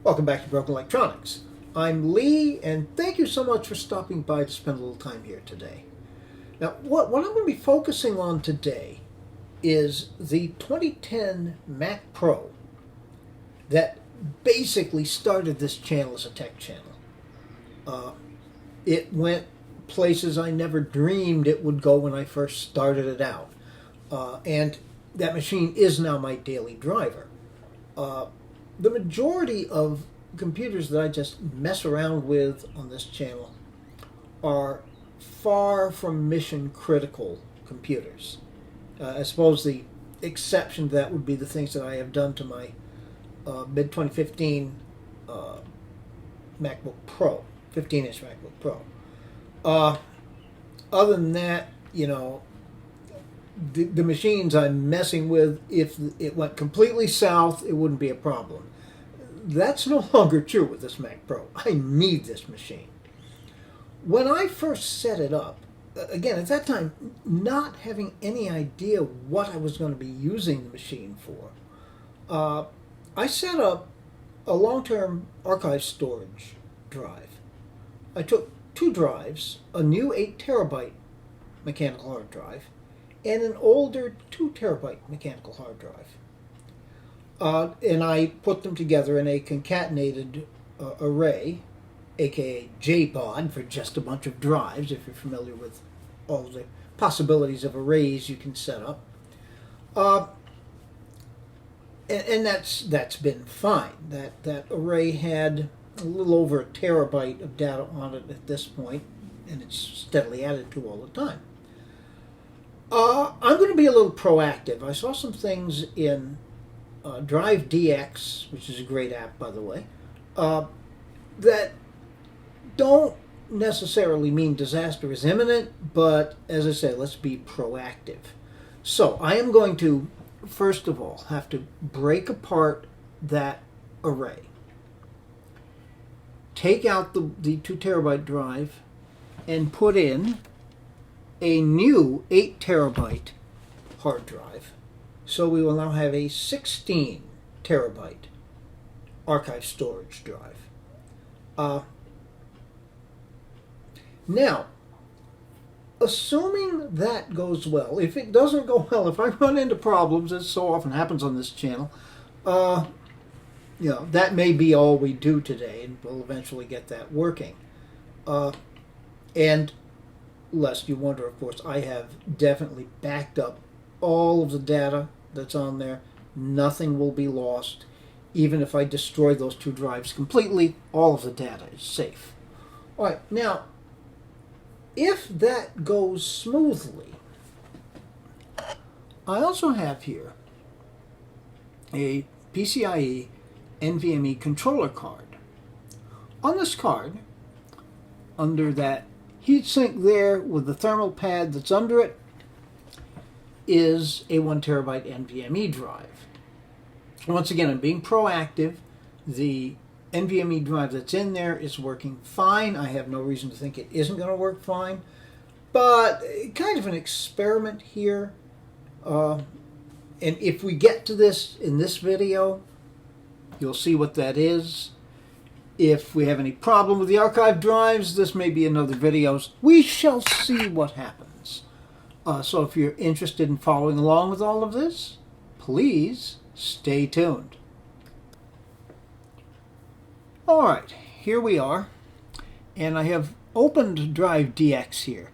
Welcome back to Broken Electronics. I'm Lee, and thank you so much for stopping by to spend a little time here today. Now, what I'm going to be focusing on today is the 2010 Mac Pro that basically started this channel as a tech channel. It went places I never dreamed it would go when I first started it out. And that machine is now my daily driver. The majority of computers that I just mess around with on this channel are far from mission critical computers. I suppose the exception to that would be the things that I have done to my mid 2015 MacBook Pro, 15-inch MacBook Pro. Other than that, the machines I'm messing with, if it went completely south, it wouldn't be a problem. That's no longer true with this Mac Pro. I need this machine. When I first set it up, again, at that time, not having any idea what I was going to be using the machine for, I set up a long-term archive storage drive. I took two drives, a new 8 terabyte mechanical hard drive, and an older 2 terabyte mechanical hard drive. And I put them together in a concatenated array, aka JBOD, for just a bunch of drives, if you're familiar with all the possibilities of arrays you can set up. And that's been fine. That array had a little over a terabyte of data on it at this point, and it's steadily added to all the time. I'm going to be a little proactive. I saw some things in DriveDX, which is a great app, by the way, that don't necessarily mean disaster is imminent, but as I say, let's be proactive. So I am going to, first of all, have to break apart that array. Take out the 2 terabyte drive and put in a new 8 terabyte hard drive. So we will now have a 16 terabyte archive storage drive. Now, assuming that goes well, if it doesn't go well, if I run into problems, as so often happens on this channel, that may be all we do today, and we'll eventually get that working. And lest you wonder, of course, I have definitely backed up all of the data that's on there. Nothing will be lost. Even if I destroy those 2 drives completely, all of the data is safe. All right, now, if that goes smoothly, I also have here a PCIe NVMe controller card. On this card, under that heatsink there with the thermal pad that's under it, is a 1 terabyte NVMe drive. Once again, I'm being proactive. The NVMe drive that's in there is working fine. I have no reason to think it isn't going to work fine. But kind of an experiment here. And if we get to this in this video, you'll see what that is. If we have any problem with the archive drives, this may be another video. We shall see what happens. So if you're interested in following along with all of this, please stay tuned. All right, here we are. And I have opened DriveDX here,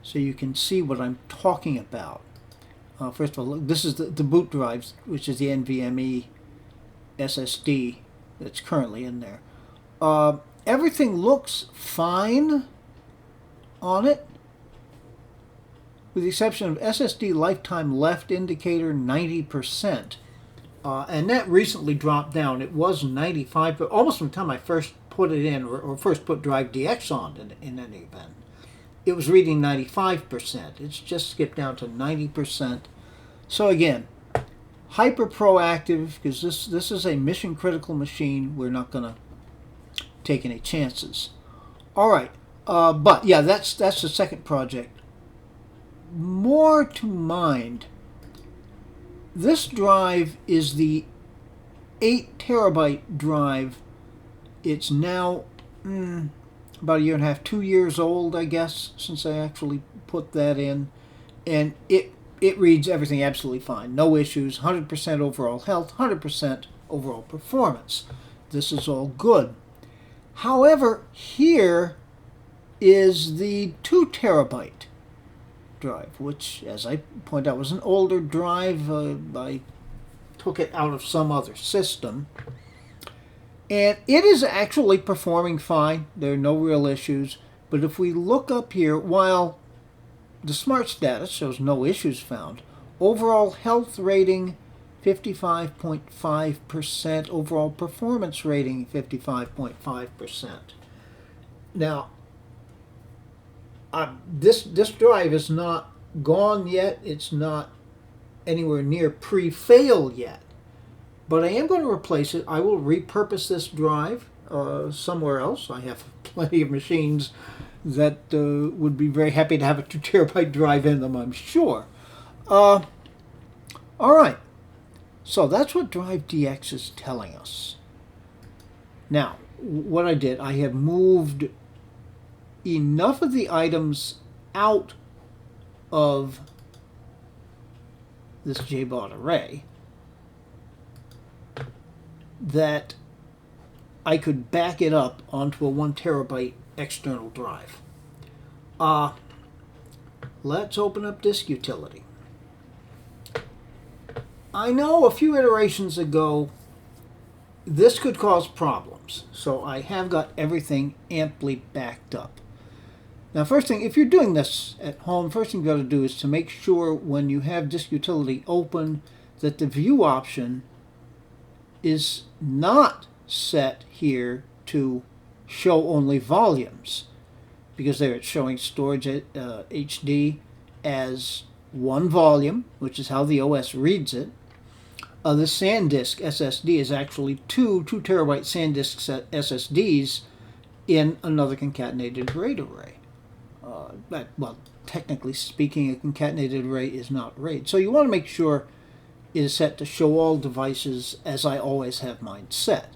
so you can see what I'm talking about. First of all, this is the boot drives, which is the NVMe SSD that's currently in there. Everything looks fine on it, with the exception of SSD lifetime left indicator 90%. And that recently dropped down. It was 95, but almost from the time I first put it in, or first put DriveDX on in any event. It was reading 95%. It's just skipped down to 90%. So again, hyper proactive, because this is a mission critical machine. We're not going to take any chances. All right, but yeah, that's the second project. More to mind, this drive is the 8 terabyte drive It's now about a year and a half, 2 years old, I guess, since I actually put that in. And it reads everything absolutely fine. No issues, 100% overall health, 100% overall performance. This is all good. However, here is the 2 terabyte drive, which, as I pointed out, was an older drive. I took it out of some other system. And it is actually performing fine. There are no real issues. But if we look up here, while the smart status shows no issues found, overall health rating 55.5%, overall performance rating 55.5%. Now, this drive is not gone yet. It's not anywhere near pre-fail yet. But I am going to replace it. I will repurpose this drive somewhere else. I have plenty of machines that would be very happy to have a 2 terabyte drive in them, I'm sure. All right. So that's what DriveDX is telling us. Now, what I did, I have moved enough of the items out of this JBOD array that I could back it up onto a 1 terabyte external drive. Let's open up Disk Utility. I know a few iterations ago this could cause problems, so I have got everything amply backed up. Now, first thing, if you're doing this at home, first thing you've got to do is to make sure when you have Disk Utility open that the view option is not set here to show only volumes, because there it's showing storage HD as 1 volume, which is how the OS reads it. The SanDisk SSD is actually two 2 terabyte SanDisk SSDs in another concatenated RAID array. Well, technically speaking, a concatenated array is not RAID. So you want to make sure it is set to show all devices as I always have mine set.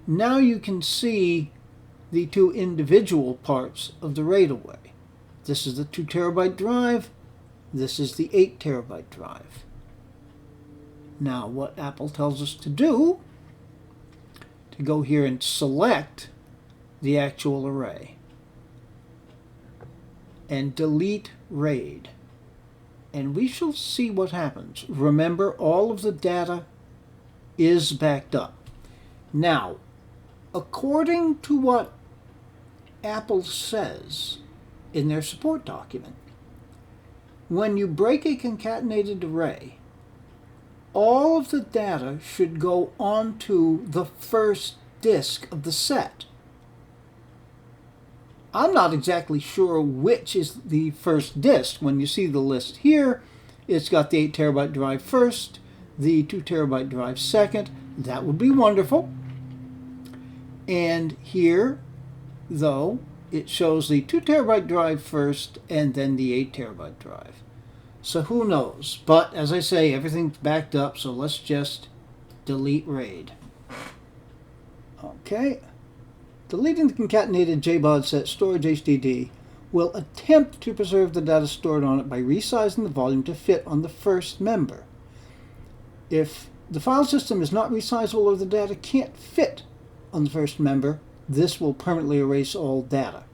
Now you can see the 2 individual parts of the RAID array. This is the 2 terabyte drive. This is the 8 terabyte drive. Now, what Apple tells us to do, to go here and select the actual array and delete RAID. And we shall see what happens. Remember, all of the data is backed up. Now, according to what Apple says in their support document, when you break a concatenated array, all of the data should go onto the first disk of the set. I'm not exactly sure which is the first disk. When you see the list here, it's got the 8 terabyte drive first, the 2 terabyte drive second. That would be wonderful. And here, though, it shows the 2 terabyte drive first and then the 8 terabyte drive. So who knows? But as I say, everything's backed up, so let's just delete RAID. Okay. Deleting the concatenated JBOD set storage HDD will attempt to preserve the data stored on it by resizing the volume to fit on the first member. If the file system is not resizable or the data can't fit on the first member, this will permanently erase all data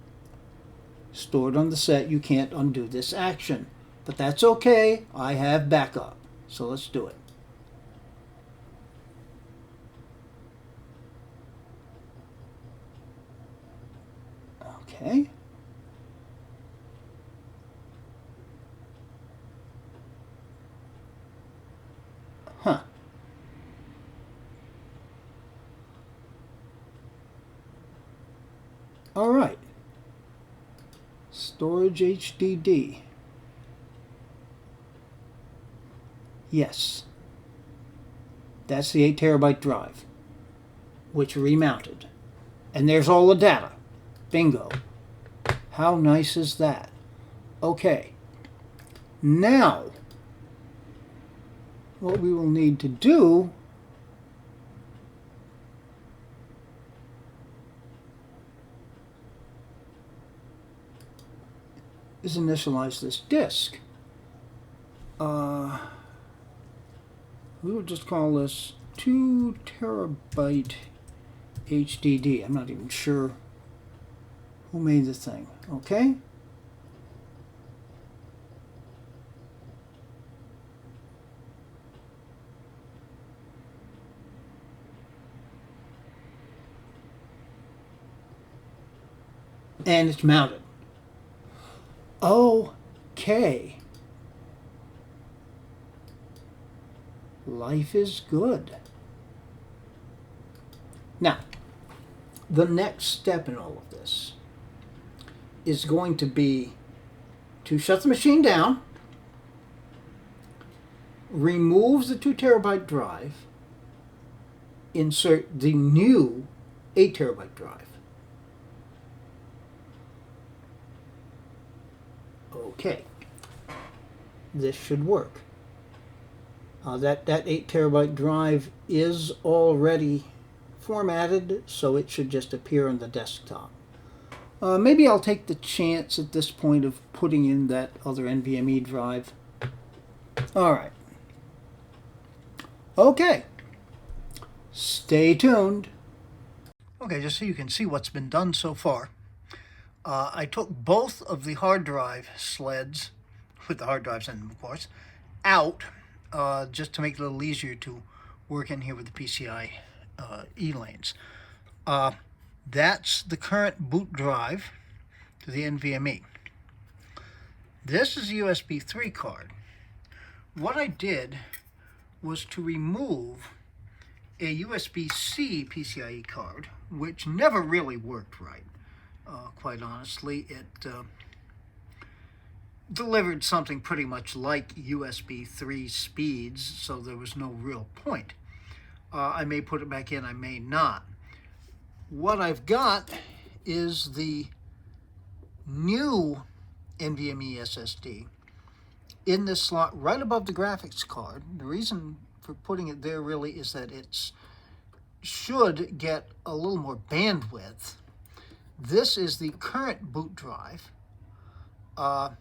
stored on the set. You can't undo this action. But that's okay, I have backup. So let's do it. Okay. Huh. All right. Storage HDD. Yes. That's the 8 terabyte drive, which remounted. And there's all the data. Bingo. How nice is that? Okay. Now, what we will need to do is initialize this disk. We will just call this 2 terabyte HDD. I'm not even sure who made the thing. Okay. And it's mounted. Okay. Life is good. Now, the next step in all of this is going to be to shut the machine down, remove the 2 terabyte drive, insert the new 8 terabyte drive. Okay, this should work. That 8 terabyte drive is already formatted, so it should just appear on the desktop. Maybe I'll take the chance at this point of putting in that other NVMe drive. All right. Okay. Stay tuned. Okay, just so you can see what's been done so far. I took both of the hard drive sleds, with the hard drives in them, of course, out just to make it a little easier to work in here with the PCI E-lanes. That's the current boot drive to the NVMe. This is a USB 3 card. What I did was to remove a USB-C PCIe card, which never really worked right. Quite honestly, it delivered something pretty much like USB 3 speeds, so there was no real point. I may put it back in, I may not. What I've got is the new NVMe SSD in this slot right above the graphics card. The reason for putting it there really is that it should get a little more bandwidth. This is the current boot drive, and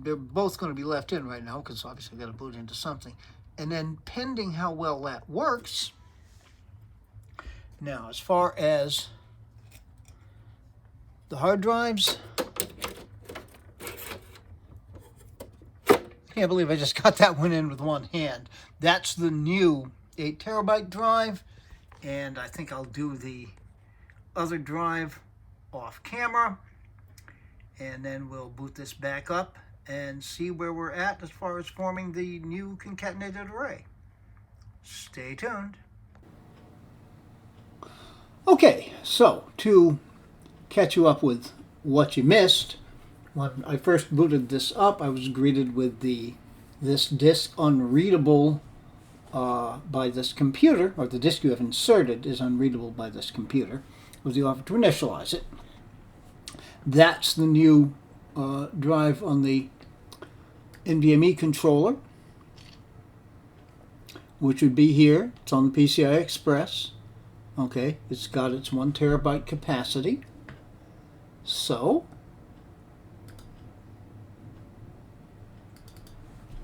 they're both going to be left in right now because obviously I've got to boot into something. And then pending how well that works, now as far as the hard drives, can't believe I just got that one in with one hand. That's the new 8 terabyte drive, and I think I'll do the other drive off camera, and then we'll boot this back up and see where we're at as far as forming the new concatenated array. Stay tuned. Okay, so to catch you up with what you missed, when I first booted this up, I was greeted with this disk unreadable by this computer, or the disk you have inserted is unreadable by this computer, with the offer to initialize it. That's the new drive on the NVMe controller, which would be here. It's on the PCI Express. Okay, it's got its 1 terabyte capacity. So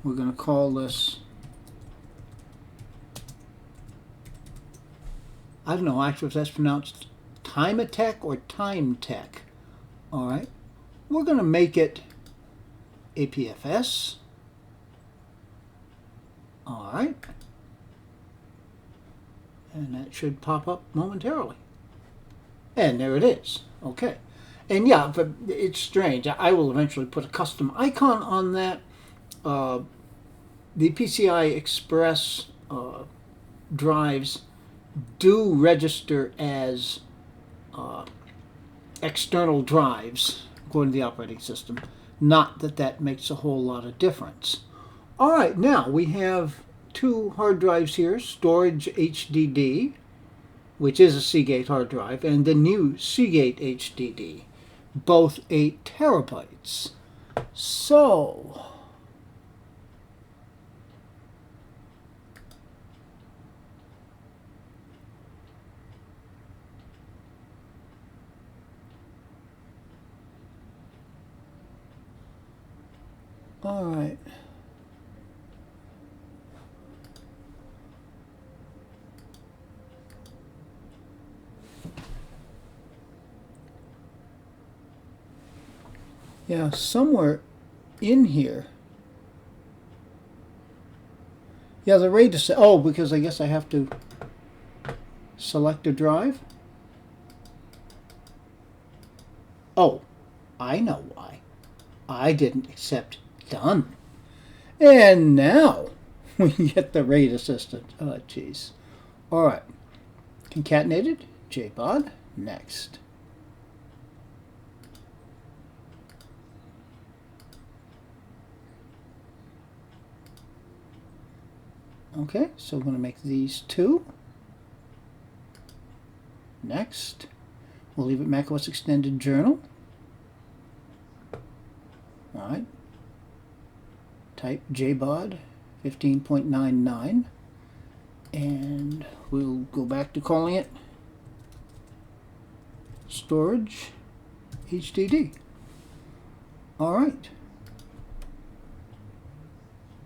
we're going to call this, I don't know actually if that's pronounced Timatech or Timetech. All right, we're going to make it APFS. All right, and that should pop up momentarily. And there it is. Okay, and yeah, but it's strange. I will eventually put a custom icon on that. The PCI Express drives do register as external drives according to the operating system. Not that that makes a whole lot of difference. All right, now we have 2 hard drives here, storage HDD, which is a Seagate hard drive, and the new Seagate HDD, both 8 terabytes. So All right. Yeah, somewhere in here. Yeah, the RAID is... Oh, because I guess I have to select a drive. Oh, I know why. I didn't accept done. And now we get the RAID assistant. Oh, jeez. All right. Concatenated. JBOD. Next. Okay, so we're going to make these two. Next. We'll leave it macOS Extended Journal. All right. Type JBOD 15.99. And we'll go back to calling it Storage HDD. All right.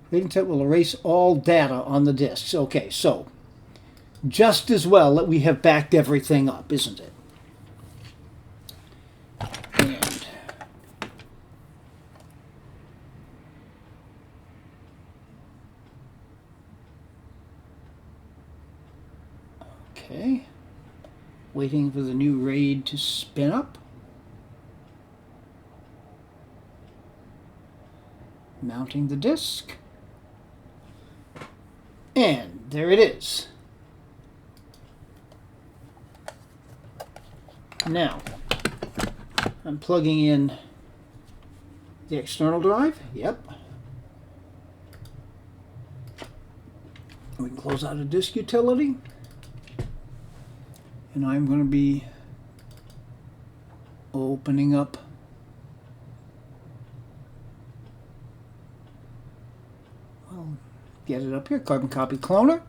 RAID set will erase all data on the disks. Okay, so just as well that we have backed everything up, isn't it? And okay, waiting for the new RAID to spin up. Mounting the disk. And there it is. Now, I'm plugging in the external drive. Yep. We can close out a disk utility. And I'm going to be opening up get it up here, Carbon Copy Cloner.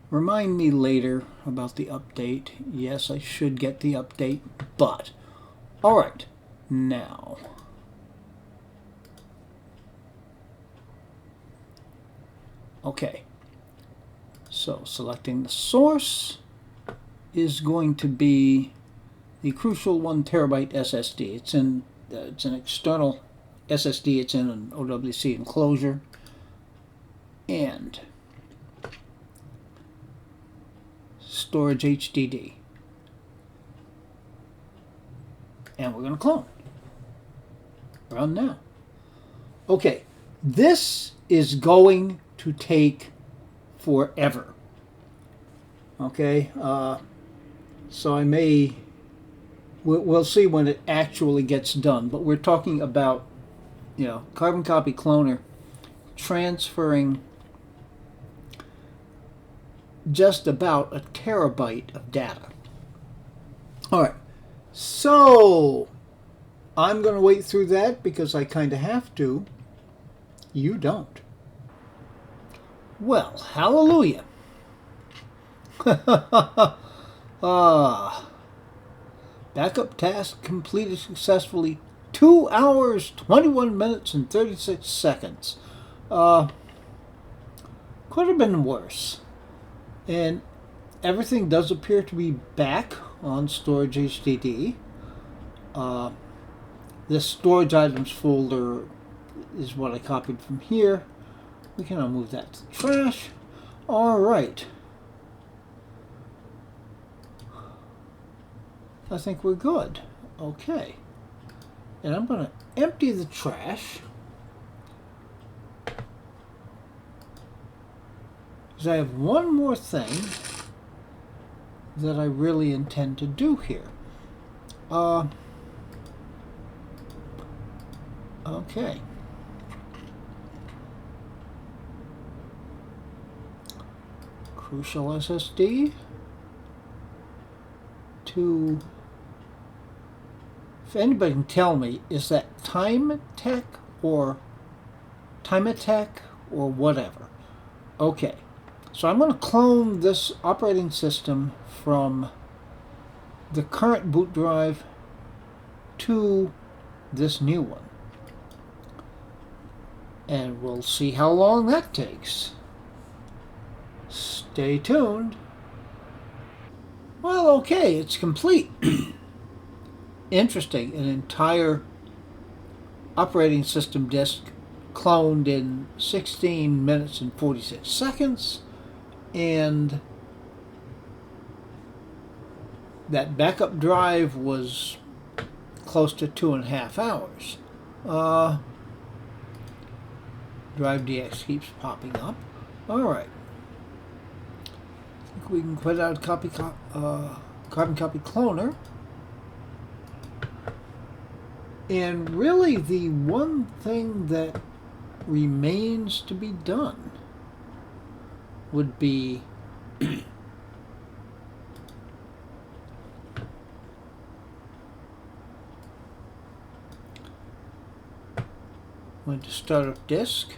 Remind me later about the update. Yes, I should get the update, but all right, now. Okay, so selecting the source is going to be the crucial 1 terabyte SSD. It's an external SSD. It's in an OWC enclosure. And storage HDD. And we're going to clone. Run now. Okay, this is going to take forever. Okay, so I may... We'll see when it actually gets done, but we're talking about, Carbon Copy Cloner transferring just about a terabyte of data. All right, so I'm going to wait through that because I kind of have to. You don't. Well, hallelujah. Backup task completed successfully. 2 hours, 21 minutes, and 36 seconds. Could have been worse. And everything does appear to be back on Storage HDD. This Storage Items folder is what I copied from here. We can now move that to the trash. All right. I think we're good. Okay. And I'm going to empty the trash. Because I have one more thing that I really intend to do here. Okay. Crucial SSD to... If anybody can tell me, is that Time Tech or whatever? Okay, so I'm going to clone this operating system from the current boot drive to this new one. And we'll see how long that takes. Stay tuned. Well, okay, it's complete. Interesting, an entire operating system disk cloned in 16 minutes and 46 seconds, and that backup drive was close to 2.5 hours. DriveDX keeps popping up. Alright. I think we can quit out carbon copy cloner. And really the one thing that remains to be done would be going to start up disk.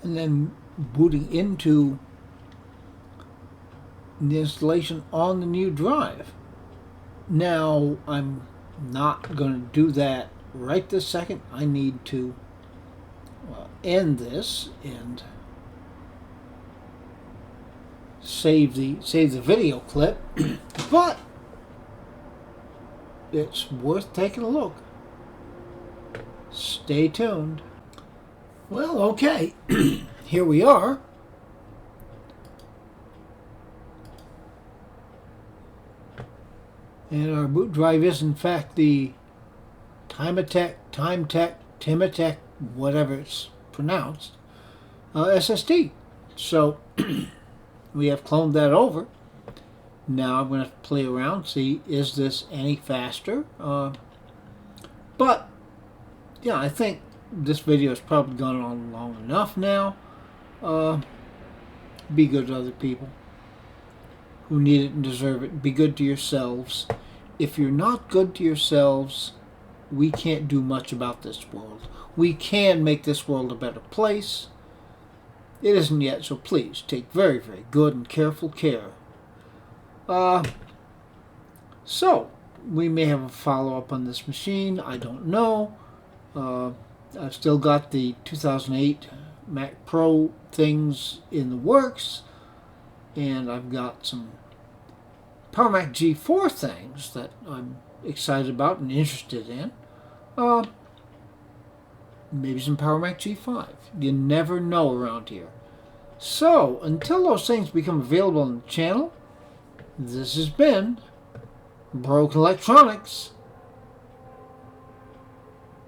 And then booting into the installation on the new drive. Now, I'm not going to do that right this second. I need to end this and save the video clip, but it's worth taking a look. Stay tuned. Well, okay, here we are. And our boot drive is, in fact, the Timatec, whatever it's pronounced, SSD. So we have cloned that over. Now I'm going to play around, see is this any faster. But yeah, I think this video has probably gone on long enough now. Be good to other people who need it and deserve it. Be good to yourselves. If you're not good to yourselves, we can't do much about this world. We can make this world a better place. It isn't yet, so please take very, very good and careful care. So, we may have a follow-up on this machine. I don't know. I've still got the 2008 Mac Pro things in the works, and I've got some Power Mac G4 things that I'm excited about and interested in. Maybe some Power Mac G5. You never know around here. So, until those things become available on the channel, this has been Broken Electronics.